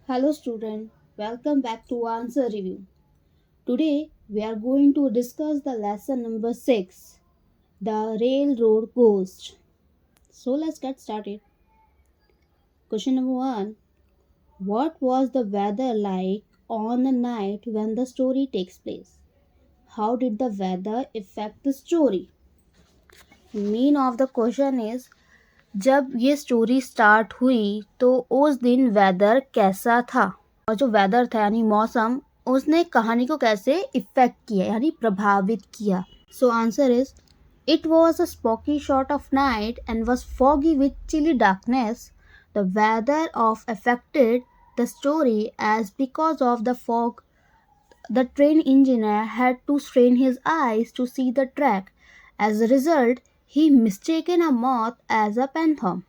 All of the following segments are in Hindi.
Hello student, welcome back to Answer Review. Today we are going to discuss the lesson number 6, the railroad ghost. So let's get started. Question number 1, what was the weather like on the night when the story takes place? How did the weather affect the story? Mean of the question is जब ये स्टोरी स्टार्ट हुई तो उस दिन वेदर कैसा था और जो वेदर था यानी मौसम उसने कहानी को कैसे इफेक्ट किया यानी प्रभावित किया. So answer is it was a spooky sort of night and was foggy with chilly darkness. The weather of affected the story as because of the fog. The train engineer had to strain his eyes to see the track. As a result, he mistaken a moth as a phantom.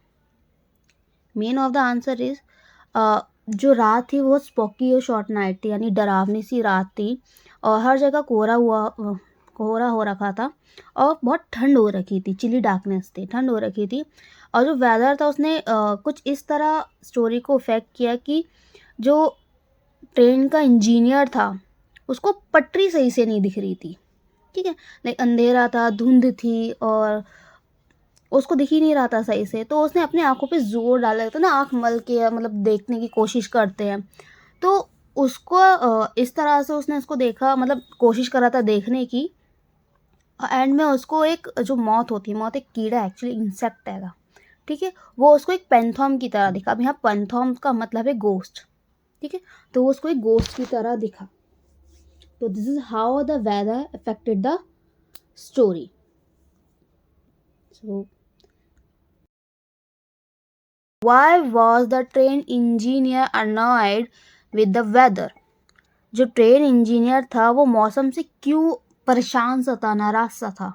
Main of the answer is जो रात थी वो स्पॉकी और शॉर्ट नाइट थी यानी डरावनी सी रात थी और हर जगह कोहरा हो रखा था और बहुत ठंड हो रखी थी. चिली डार्कनेस थी, ठंड हो रखी थी. और जो वेदर था उसने कुछ इस तरह स्टोरी को इफेक्ट किया कि जो ट्रेन का इंजीनियर था उसको पटरी सही से नहीं दिख रही थी. ठीक है, लाइक अंधेरा था, धुंध थी और उसको दिख ही नहीं रहा था सही से. तो उसने अपनी आंखों पे जोर डाला था ना, आंख मल के मतलब देखने की कोशिश करते हैं. तो उसको इस तरह से उसने उसको देखा, मतलब कोशिश करा था देखने की. एंड में उसको एक जो मौत होती है, मौत एक कीड़ा एक्चुअली इंसेक्ट है. ठीक है, वो उसको एक पेंथॉम की तरह दिखा. अब यहाँ पेंथॉम का मतलब है गोस्ट. ठीक है, तो वो उसको एक गोस्ट की तरह दिखा. So this is how the weather affected the story. So why was the train engineer annoyed with the weather? जो ट्रेन इंजीनियर था वो मौसम से क्यों परेशान सा था, नाराज सा था,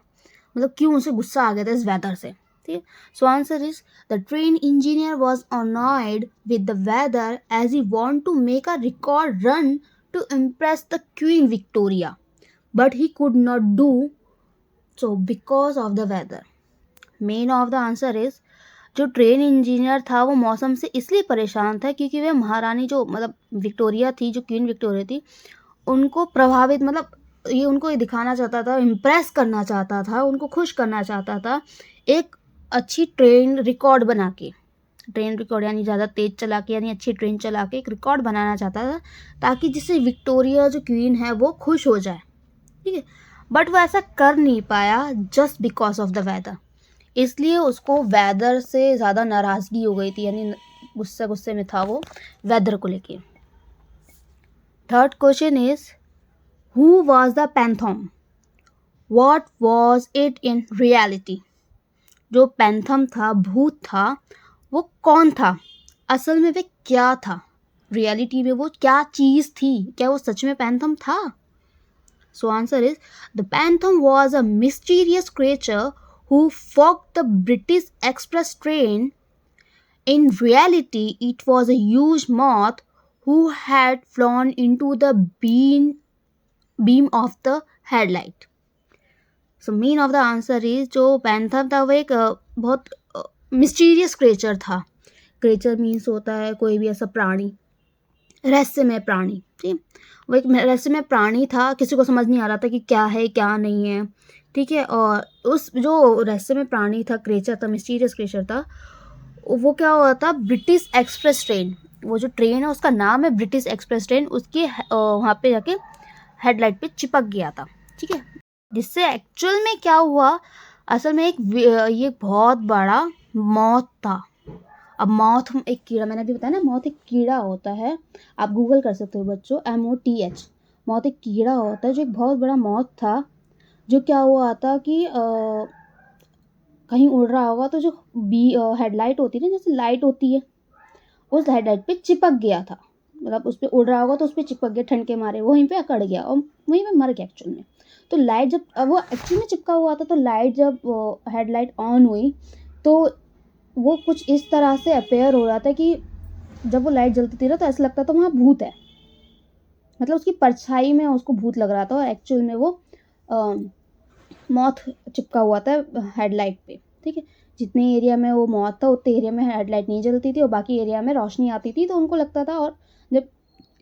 मतलब क्यों उसे गुस्सा आ गया था इस वेदर से. ठीक है, so answer is the train engineer was annoyed with the weather as he want to make a record run to impress the Queen Victoria, but he could not do so because of the weather. Main of the answer is जो ट्रेन इंजीनियर था वो मौसम से इसलिए परेशान था क्योंकि वे महारानी जो मतलब विक्टोरिया थी, जो क्वीन विक्टोरिया थी, उनको प्रभावित मतलब ये उनको ये दिखाना चाहता था, इम्प्रेस करना चाहता था, उनको खुश करना चाहता था एक अच्छी ट्रेन रिकॉर्ड बना के. ट्रेन रिकॉर्ड यानी ज़्यादा तेज़ चला के यानी अच्छी ट्रेन चला के एक रिकॉर्ड बनाना चाहता था ताकि जिससे विक्टोरिया जो क्वीन है वो खुश हो जाए. ठीक है, बट वो ऐसा कर नहीं पाया just because of the weather. इसलिए उसको वेदर से ज़्यादा नाराज़गी हो गई थी, यानी गुस्से में था वो वेदर को लेके. Third question is who was the phantom, what was it in reality. जो पैंथम था, भूत था, वो कौन था, असल में वे क्या था, रियलिटी में वो क्या चीज़ थी, क्या वो सच में पैंथम था. So answer is the phantom was a mysterious creature who foxed the British express train. In reality it was a huge moth who had flown into the beam of the headlight. So mean of the answer is जो पैंथम था वो एक बहुत मिस्टीरियस क्रिएचर था. क्रिएचर मीन्स होता है कोई भी ऐसा प्राणी, रहस्यमय प्राणी. ठीक, वो एक रहस्यमय प्राणी था, किसी को समझ नहीं आ रहा था कि क्या है क्या नहीं है. ठीक है, और उस जो रहस्यमय प्राणी था, क्रिएचर था, मिस्टीरियस क्रिएचर था, वो क्या हुआ था, ब्रिटिश एक्सप्रेस ट्रेन, वो जो ट्रेन है उसका नाम है ब्रिटिश एक्सप्रेस ट्रेन, उसके वहाँ पे जाके हेडलाइट पे चिपक गया था. ठीक है, जिससे एक्चुअल में क्या हुआ, असल में ये बहुत बड़ा मॉथ था. अब मॉथ एक कीड़ा, मैंने अभी बताया ना, मॉथ एक कीड़ा होता है, आप गूगल कर सकते हो बच्चों, MOTH. मॉथ एक कीड़ा होता है जो एक बहुत बड़ा मॉथ था. जो क्या हुआ था कि कहीं उड़ रहा होगा तो जो हेडलाइट होती है ना, जैसे लाइट होती है, उस हेडलाइट पे चिपक गया था. मतलब उस पर उड़ रहा होगा तो उस पर चिपक गया, ठंड के मारे वहीं पे अकड़ गया और वहीं पे मर गया एक्चुअल में. तो लाइट जब वो एक्चुअल में चिपका हुआ था, तो लाइट जब हेडलाइट ऑन हुई तो वो कुछ इस तरह से अपेयर हो रहा था कि जब वो लाइट जलती थी ना तो ऐसा लगता था वहाँ भूत है, मतलब उसकी परछाई में उसको भूत लग रहा था और एक्चुअल में वो मॉथ चिपका हुआ था हेडलाइट पे. ठीक है, जितने एरिया में वो मॉथ था उतने एरिया में हेडलाइट नहीं जलती थी और बाकी एरिया में रोशनी आती थी, तो उनको लगता था और जब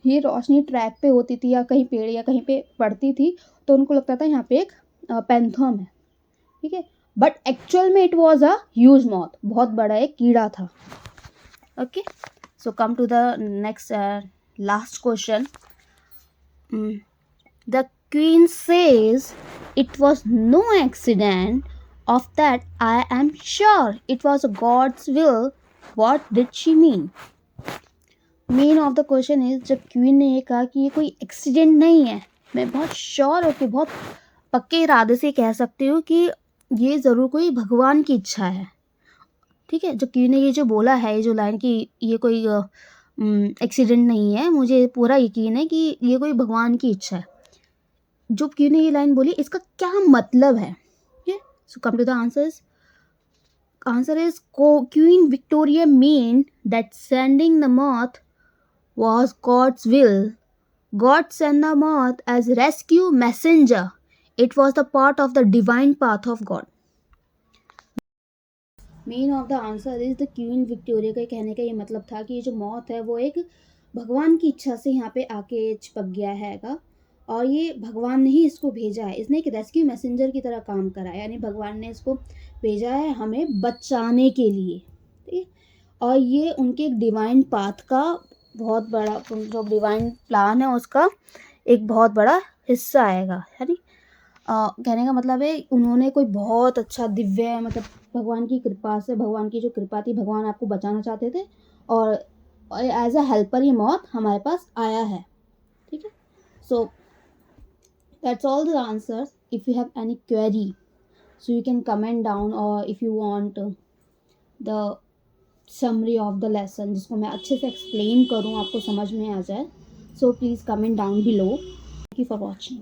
ये रोशनी ट्रैक पे होती थी या कहीं पेड़ या कहीं पे पड़ती थी तो उनको लगता था यहाँ पे एक पैंथम है, ठीक है, बट एक्चुअल में it was a huge moth, बहुत बड़ा एक कीड़ा था. Okay, so come to the next last question. The queen says it was no accident, of that I am sure, it was God's will. What did she mean? Main of the question is, जब क्वीन ने ये कहा कि ये कोई एक्सीडेंट नहीं है, मैं बहुत श्योर होकर बहुत पक्के इरादे से कह सकती हूँ कि ये ज़रूर कोई भगवान की इच्छा है. ठीक है, जो क्वीन ने ये जो बोला है, ये जो लाइन कि ये कोई एक्सीडेंट नहीं है, मुझे पूरा यकीन है कि ये कोई भगवान की इच्छा है. जो क्वीन ने ये लाइन बोली, इसका क्या मतलब है? So come to the answers. Answer is Queen Victoria meant that sending the moth was God's will. God sent the moth as rescue messenger. It was the part of the divine path of God. Main of the answer is the Queen Victoria के कहने का ये मतलब था कि ये जो मौत है वो एक भगवान की इच्छा से यहाँ पे आके चिपक गया हैगा और ये भगवान ने ही इसको भेजा है. इसने एक रेस्क्यू मैसेंजर की तरह काम करा है, यानी भगवान ने इसको भेजा है हमें बचाने के लिए. ठीक है, और ये उनके एक डिवाइन पाथ का बहुत बड़ा, जो डिवाइन प्लान है उसका एक बहुत बड़ा हिस्सा आएगा. यानी कहने का मतलब है उन्होंने कोई बहुत अच्छा दिव्य, मतलब भगवान की कृपा से, भगवान की जो कृपा थी, भगवान आपको बचाना चाहते थे और एज अ हेल्पर ये मौत हमारे पास आया है. ठीक है, सो that's all the answers. If you have any query, so you can comment down, or if you want the summary of the lesson जिसको मैं अच्छे से explain करूँ, आपको समझ में आ जाए, so please comment down below. Thank you for watching.